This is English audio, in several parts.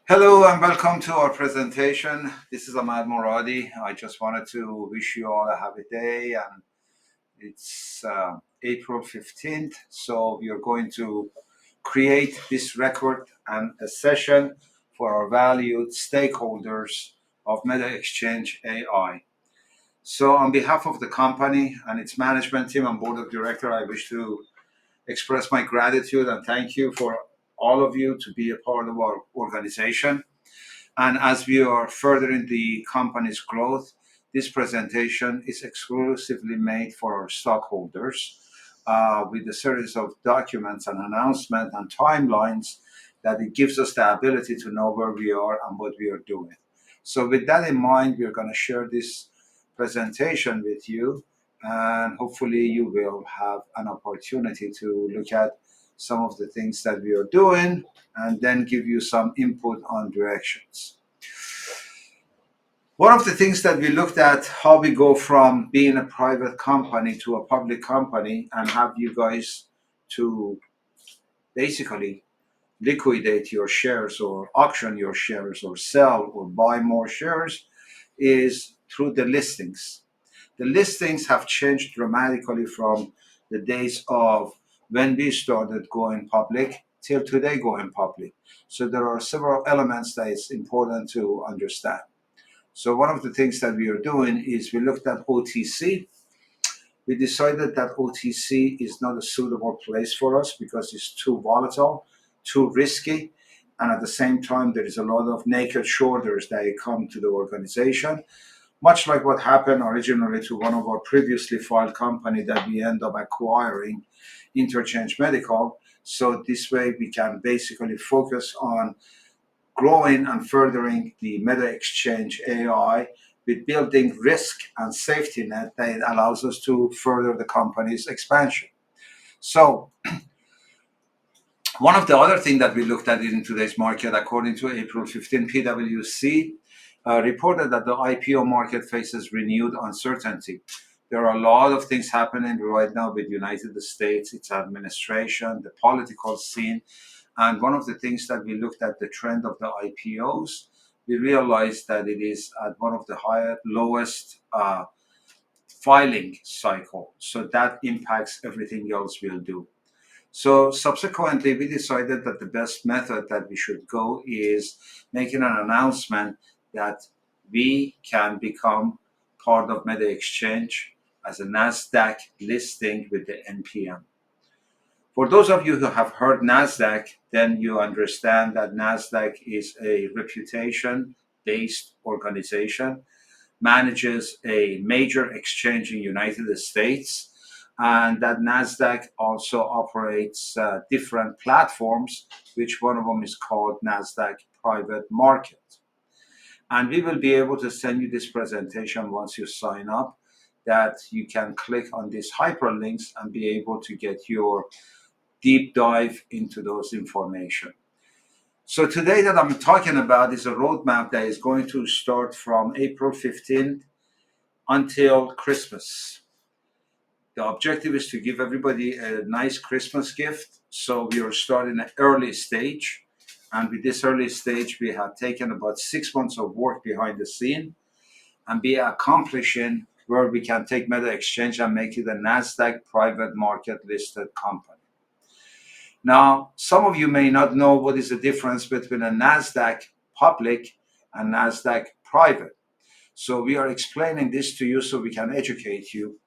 Hello and welcome to our presentation. This is Ahmad Moradi. I just wanted to wish you all a happy day, and it's April 15th. So we are going to create this record and a session for our valued stakeholders of MetaXchange.AI. So on behalf of the company and its management team and board of directors, I wish to express my gratitude and thank you for all of you to be a part of our organization. And as we are furthering the company's growth, this presentation is exclusively made for our stockholders with a series of documents and announcements and timelines that it gives us the ability to know where we are and what we are doing. So with that in mind, we're going to share this presentation with you, and hopefully you will have an opportunity to look at some of the things that we are doing and then give you some input on directions. One of the things that we looked at, how we go from being a private company to a public company and have you guys to basically liquidate your shares or auction your shares or sell or buy more shares, is through the listings. The listings have changed dramatically from the days of when we started going public till today going public. So there are several elements that it's important to understand. So one of the things that we are doing is we looked at OTC. We decided that OTC is not a suitable place for us because it's too volatile, too risky, and at the same time there is a lot of naked shoulders that come to the organization, much like what happened originally to one of our previously filed company that we end up acquiring, Interchange Medical. So this way we can basically focus on growing and furthering the MetaXchange.AI with building risk and safety net that allows us to further the company's expansion. So one of the other things that we looked at in today's market, according to April 15, PwC reported that the IPO market faces renewed uncertainty. There are a lot of things happening right now with the United States, its administration, the political scene. And one of the things that we looked at the trend of the IPOs, we realized that it is at one of the lowest filing cycle. So that impacts everything else we'll do. So subsequently, we decided that the best method that we should go is making an announcement that we can become part of Meta Exchange as a NASDAQ listing with the NPM. For those of you who have heard NASDAQ, then you understand that NASDAQ is a reputation-based organization, manages a major exchange in the United States, and that NASDAQ also operates different platforms, which one of them is called NASDAQ Private Market. And we will be able to send you this presentation once you sign up, that you can click on these hyperlinks and be able to get your deep dive into those information. So today that I'm talking about is a roadmap that is going to start from April 15th until Christmas. The objective is to give everybody a nice Christmas gift. So we are starting an early stage. And with this early stage, we have taken about 6 months of work behind the scene and be accomplishing where we can take Meta Exchange and make it a NASDAQ private market listed company. Now, some of you may not know what is the difference between a NASDAQ public and NASDAQ private. So we are explaining this to you so we can educate you.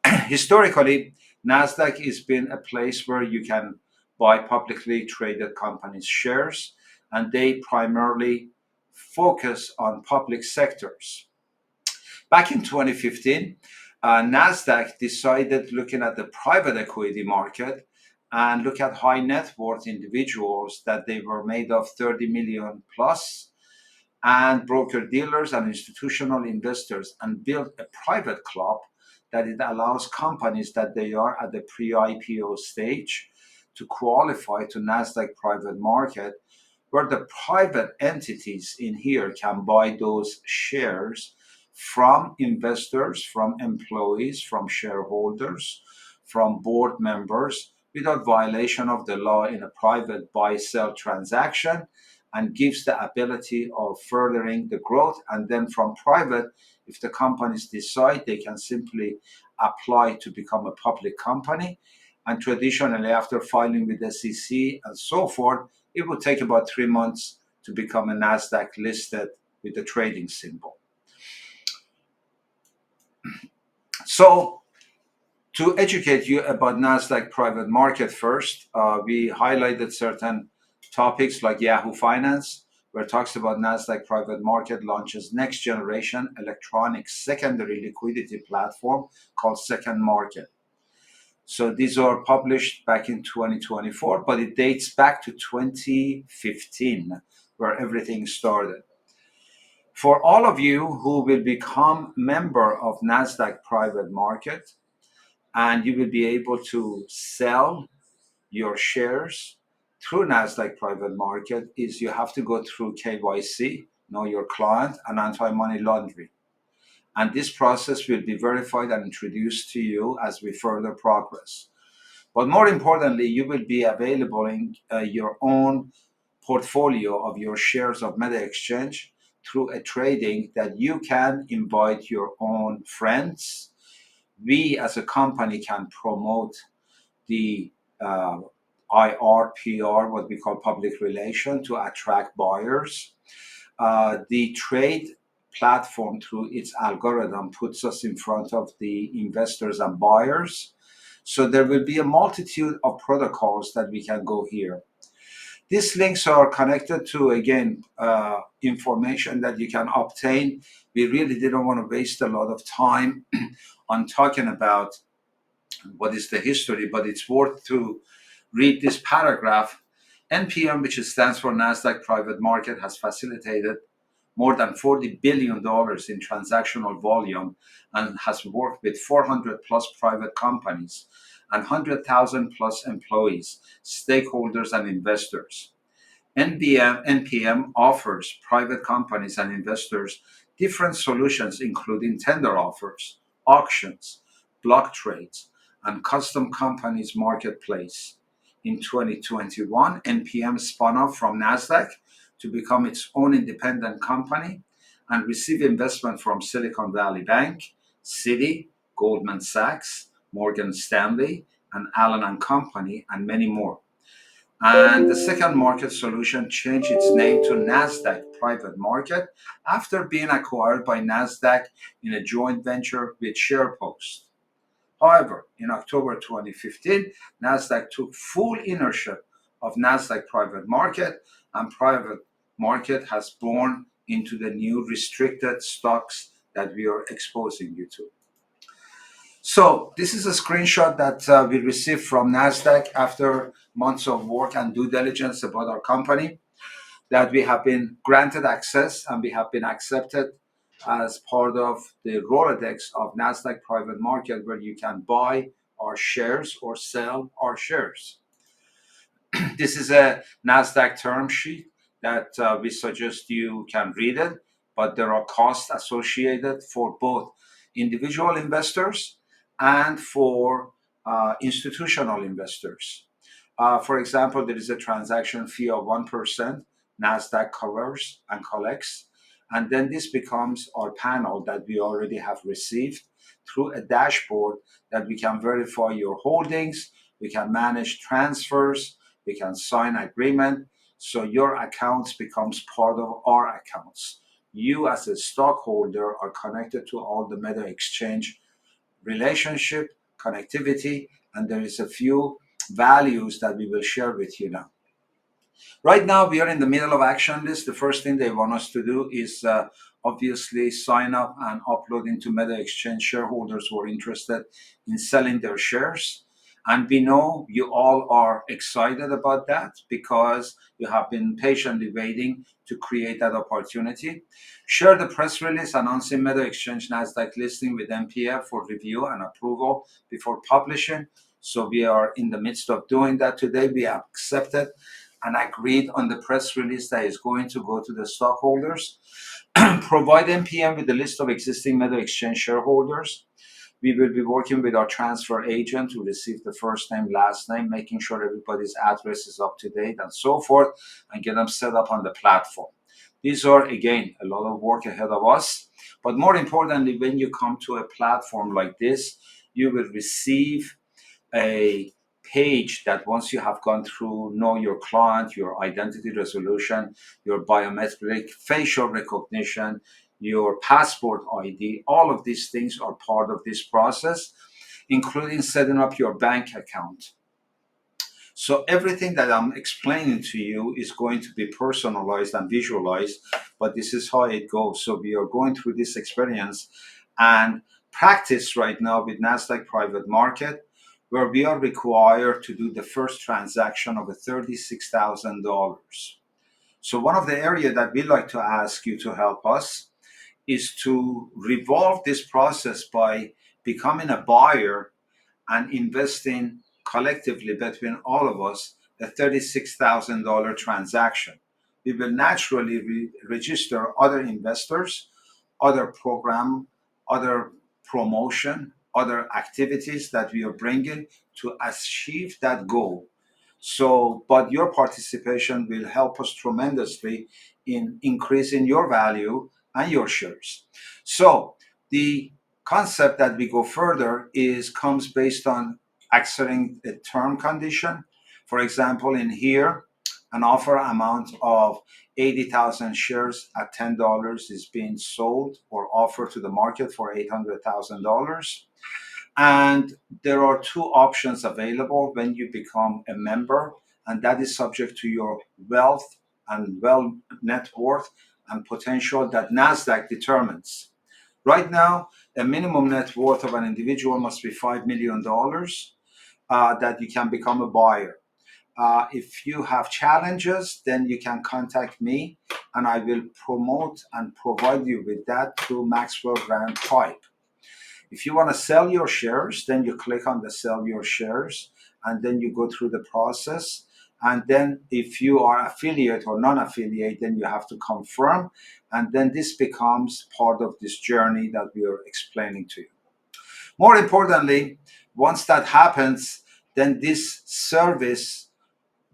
Historically, NASDAQ has been a place where you can buy publicly traded companies' shares, and they primarily focus on public sectors. Back in 2015, NASDAQ decided, looking at the private equity market, and look at high net worth individuals that they were made of 30 million plus, and broker dealers and institutional investors, and built a private club that it allows companies that they are at the pre-IPO stage to qualify to NASDAQ private market, where the private entities in here can buy those shares from investors, from employees, from shareholders, from board members, without violation of the law in a private buy-sell transaction, and gives the ability of furthering the growth. And then from private, if the companies decide, they can simply apply to become a public company. And traditionally, after filing with the SEC and so forth, it would take about 3 months to become a NASDAQ listed with the trading symbol. So to educate you about NASDAQ private market first, we highlighted certain topics like Yahoo Finance, where it talks about NASDAQ private market launches next generation electronic secondary liquidity platform called Second Market. So these are published back in 2024, but it dates back to 2015, where everything started. For all of you who will become member of NASDAQ private market, and you will be able to sell your shares through NASDAQ private market, is you have to go through KYC, know your client, and anti-money laundering. And this process will be verified and introduced to you as we further progress. But more importantly, you will be available in your own portfolio of your shares of MetaXchange through a trading that you can invite your own friends. We as a company can promote the IR, PR, what we call public relation, to attract buyers. The trade platform, through its algorithm, puts us in front of the investors and buyers. So there will be a multitude of protocols that we can go here. These links are connected to, again, information that you can obtain. We really didn't want to waste a lot of time on talking about what is the history, but it's worth to read this paragraph. NPM, which stands for NASDAQ Private Market, has facilitated more than $40 billion in transactional volume and has worked with 400 plus private companies and 100,000 plus employees, stakeholders, and investors. NPM offers private companies and investors different solutions, including tender offers, auctions, block trades, and custom companies marketplace. In 2021, NPM spun off from NASDAQ to become its own independent company and receive investment from Silicon Valley Bank, Citi, Goldman Sachs, Morgan Stanley, and Allen & Company, and many more. And the Second Market solution changed its name to NASDAQ Private Market after being acquired by NASDAQ in a joint venture with SharePost. However, in October 2015, NASDAQ took full ownership of NASDAQ Private Market, and Private Market has born into the new restricted stocks that we are exposing you to. So this is a screenshot that we received from NASDAQ after months of work and due diligence about our company, that we have been granted access and we have been accepted as part of the Rolodex of NASDAQ Private Market, where you can buy our shares or sell our shares. This is a NASDAQ term sheet that we suggest you can read it, but there are costs associated for both individual investors and for institutional investors. For example, there is a transaction fee of 1% NASDAQ covers and collects. And then this becomes our panel that we already have received through a dashboard that we can verify your holdings, we can manage transfers, we can sign agreement. So your accounts becomes part of our accounts. You as a stockholder are connected to all the MetaXchange relationship, connectivity, and there is a few values that we will share with you now. Right now, we are in the middle of action list. The first thing they want us to do is obviously sign up and upload into MetaXchange shareholders who are interested in selling their shares. And we know you all are excited about that because you have been patiently waiting to create that opportunity. Share the press release announcing MetaXchange NASDAQ listing with MPF for review and approval before publishing. So we are in the midst of doing that today. We have accepted and agreed on the press release that is going to go to the stockholders. Provide NPM with the list of existing MetaXchange shareholders. We will be working with our transfer agent to receive the first name, last name, making sure everybody's address is up to date and so forth, and get them set up on the platform. These are, again, a lot of work ahead of us. But more importantly, when you come to a platform like this, you will receive a page that once you have gone through know your client, your identity resolution, your biometric facial recognition, your passport ID, all of these things are part of this process, including setting up your bank account. So everything that I'm explaining to you is going to be personalized and visualized, but this is how it goes. So we are going through this experience and practice right now with NASDAQ Private Market, where we are required to do the first transaction of $36,000. So one of the areas that we like to ask you to help us is to revolve this process by becoming a buyer and investing collectively between all of us a $36,000 transaction. We will naturally register other investors, other program, other promotion, other activities that we are bringing to achieve that goal. So, but your participation will help us tremendously in increasing your value and your shares. So, the concept that we go further is comes based on accepting a term condition. For example, in here, an offer amount of 80,000 shares at $10 is being sold or offered to the market for $800,000. And there are two options available when you become a member, and that is subject to your wealth and net worth and potential that NASDAQ determines. Right now, the minimum net worth of an individual must be $5 million that you can become a buyer. If you have challenges, then you can contact me and I will promote and provide you with that through Maxwell Grant Type. If you want to sell your shares, then you click on the sell your shares and then you go through the process. And then if you are affiliate or non-affiliate, then you have to confirm. And then this becomes part of this journey that we are explaining to you. More importantly, once that happens, then this service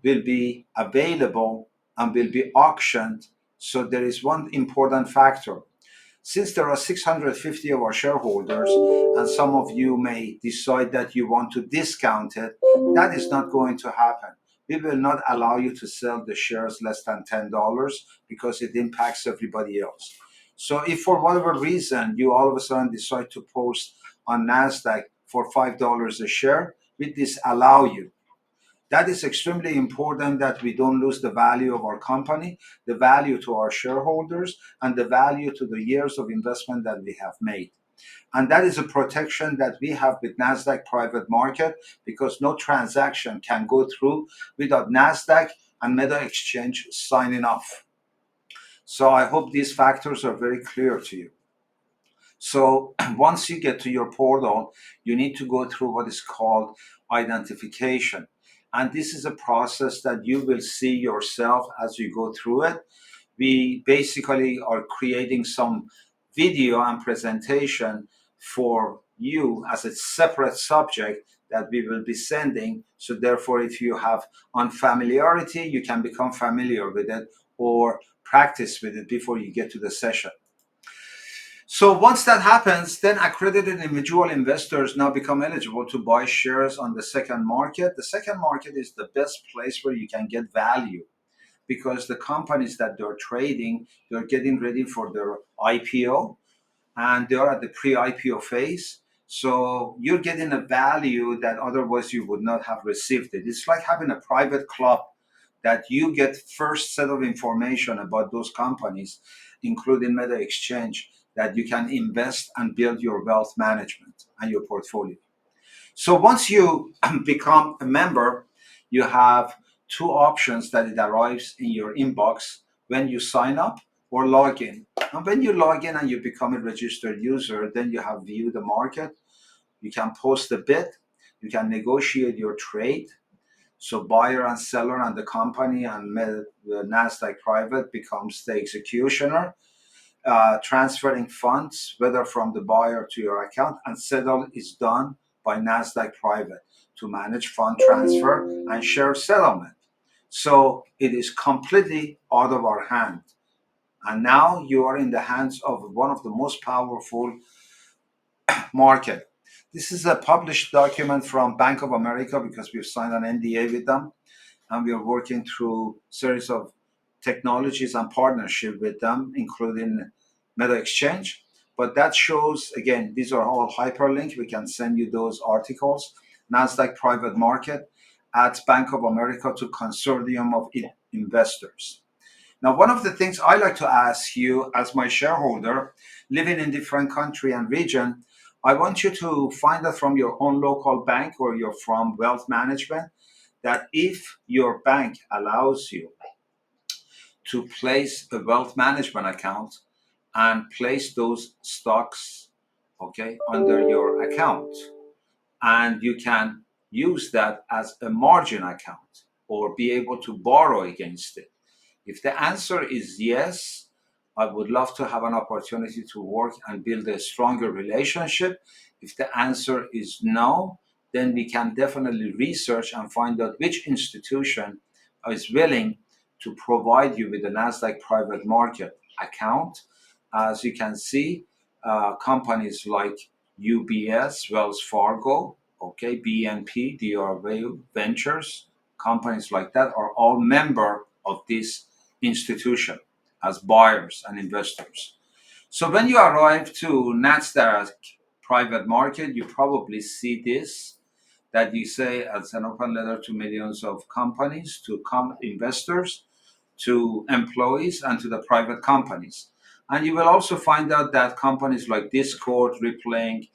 will be available and will be auctioned. So there is one important factor. Since there are 650 of our shareholders, and some of you may decide that you want to discount it, that is not going to happen. We will not allow you to sell the shares less than $10 because it impacts everybody else. So if for whatever reason you all of a sudden decide to post on NASDAQ for $5 a share, we disallow you. That is extremely important that we don't lose the value of our company, the value to our shareholders, and the value to the years of investment that we have made. And that is a protection that we have with NASDAQ Private Market because no transaction can go through without NASDAQ and MetaXchange signing off. So I hope these factors are very clear to you. So once you get to your portal, you need to go through what is called identification. And this is a process that you will see yourself as you go through it. We basically are creating some video and presentation for you as a separate subject that we will be sending. So therefore, if you have unfamiliarity, you can become familiar with it or practice with it before you get to the session. So once that happens, then accredited individual investors now become eligible to buy shares on the second market. The second market is the best place where you can get value because the companies that they're trading, they're getting ready for their IPO and they're at the pre-IPO phase. So you're getting a value that otherwise you would not have received it. It's like having a private club that you get first set of information about those companies, including MetaXchange, that you can invest and build your wealth management and your portfolio. So once you become a member, you have two options that it arrives in your inbox when you sign up or log in. And when you log in and you become a registered user, then you have view the market. You can post a bid. You can negotiate your trade. So buyer and seller and the company and the NASDAQ Private becomes the executioner. transferring funds, whether from the buyer to your account, and settle is done by NASDAQ Private to manage fund transfer and share settlement. So it is completely out of our hand. And now you are in the hands of one of the most powerful market. This is a published document from Bank of America because we've signed an NDA with them, and we are working through series of technologies and partnership with them, including MetaXchange. But that shows, again, these are all hyperlinked. We can send you those articles. NASDAQ Private Market adds Bank of America to consortium of investors. Now, one of the things I like to ask you as my shareholder, living in different country and region, I want you to find out from your own local bank or you're from wealth management that if your bank allows you to place a wealth management account and place those stocks, okay, under your account, and you can use that as a margin account or be able to borrow against it. If the answer is yes, I would love to have an opportunity to work and build a stronger relationship. If the answer is no, then we can definitely research and find out which institution is willing to provide you with a NASDAQ private market account. As you can see, companies like UBS, Wells Fargo, okay, BNP, DRW Ventures, companies like that are all member of this institution as buyers and investors. So when you arrive to NETSTAIRS private market, you probably see this, that you say as an open letter to millions of companies, to investors, to employees, and to the private companies. And you will also find out that companies like Discord, Replaying,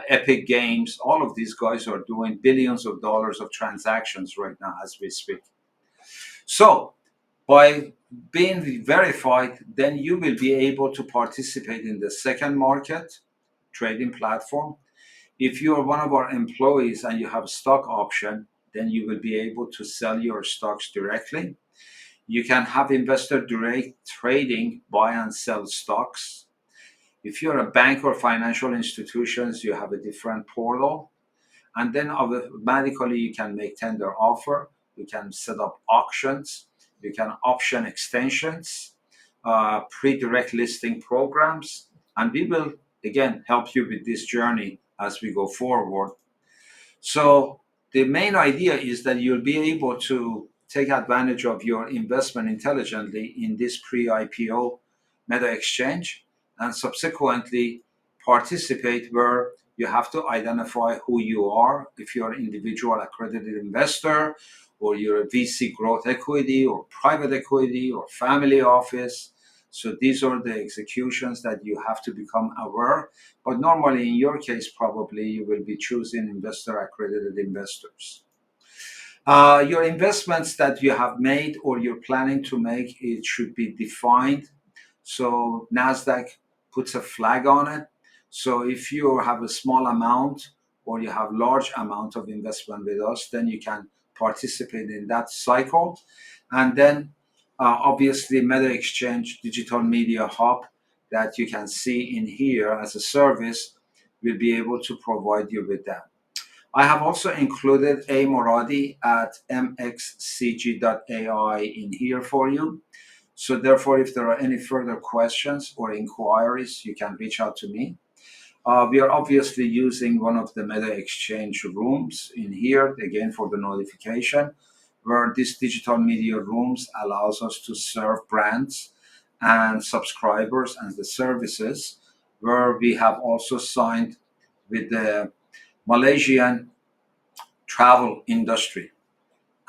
Epic Games, all of these guys are doing billions of dollars of transactions right now as we speak. So by being verified, then you will be able to participate in the second market trading platform. If you are one of our employees and you have stock option, then you will be able to sell your stocks directly. You can have investor direct trading, buy and sell stocks. If you're a bank or financial institutions, you have a different portal. And then automatically you can make tender offer. You can set up auctions. You can option extensions, pre-direct listing programs. And we will, again, help you with this journey as we go forward. So the main idea is that you'll be able to take advantage of your investment intelligently in this pre-IPO meta exchange and subsequently participate where you have to identify who you are, if you're an individual accredited investor or you're a VC growth equity or private equity or family office. So these are the executions that you have to become aware. But normally in your case, probably you will be choosing investor accredited investors. Your investments that you have made or you're planning to make, it should be defined. So NASDAQ puts a flag on it. So if you have a small amount or you have large amount of investment with us, then you can participate in that cycle. And then obviously Meta Exchange Digital Media Hub that you can see in here as a service will be able to provide you with that. I have also included A. Moradi at MXCG.AI in here for you. So therefore, if there are any further questions or inquiries, you can reach out to me. We are obviously using one of the Meta Exchange rooms in here, again, for the notification, where this digital media rooms allows us to serve brands and subscribers and the services, where we have also signed with the Malaysian travel industry.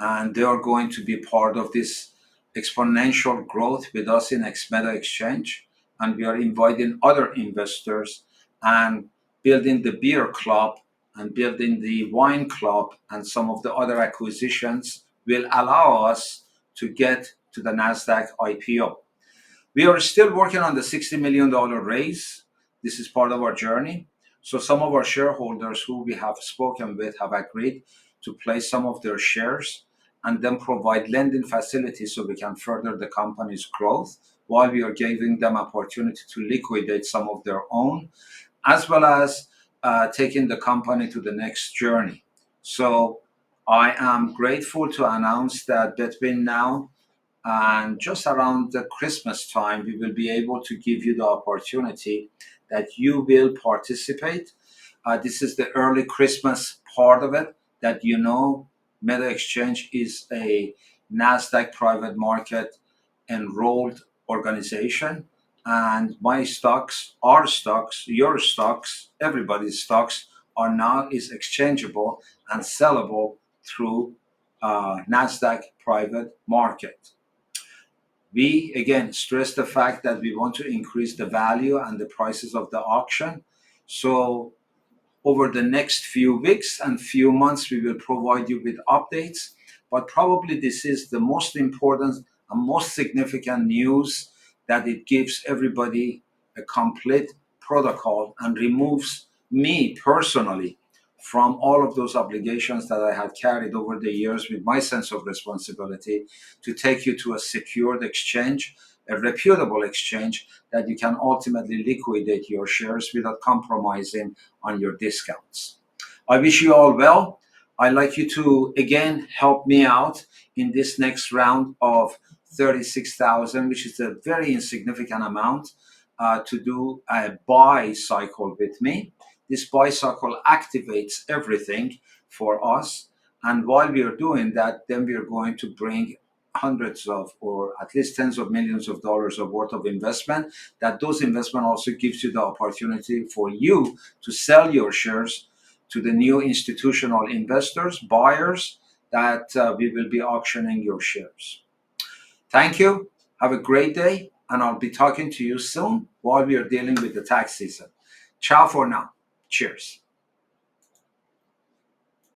And they are going to be part of this exponential growth with us in Meta Exchange. And we are inviting other investors and building the beer club and building the wine club and some of the other acquisitions will allow us to get to the NASDAQ IPO. We are still working on the $60 million raise. This is part of our journey. So some of our shareholders who we have spoken with have agreed to place some of their shares and then provide lending facilities so we can further the company's growth while we are giving them opportunity to liquidate some of their own, as well as taking the company to the next journey. So I am grateful to announce that between now and just around the Christmas time, we will be able to give you the opportunity that you will participate. This is the early Christmas part of it, that Meta Exchange is a NASDAQ private market enrolled organization. And my stocks, our stocks, your stocks, everybody's stocks are now is exchangeable and sellable through NASDAQ private market. We again stress the fact that we want to increase the value and the prices of the auction. So over the next few weeks and few months, we will provide you with updates. But probably this is the most important and most significant news, that it gives everybody a complete protocol and removes me personally from all of those obligations that I had carried over the years with my sense of responsibility to take you to a secured exchange, a reputable exchange that you can ultimately liquidate your shares without compromising on your discounts. I wish you all well. I'd like you to again help me out in this next round of 36,000, which is a very insignificant amount, to do a buy cycle with me. This buy cycle activates everything for us. And while we are doing that, then we are going to bring hundreds of, or at least tens of millions of dollars of worth of investment, that those investment also gives you the opportunity for you to sell your shares to the new institutional investors, buyers, that we will be auctioning your shares. Thank you. Have a great day, and I'll be talking to you soon while we are dealing with the tax season. Ciao for now. Cheers.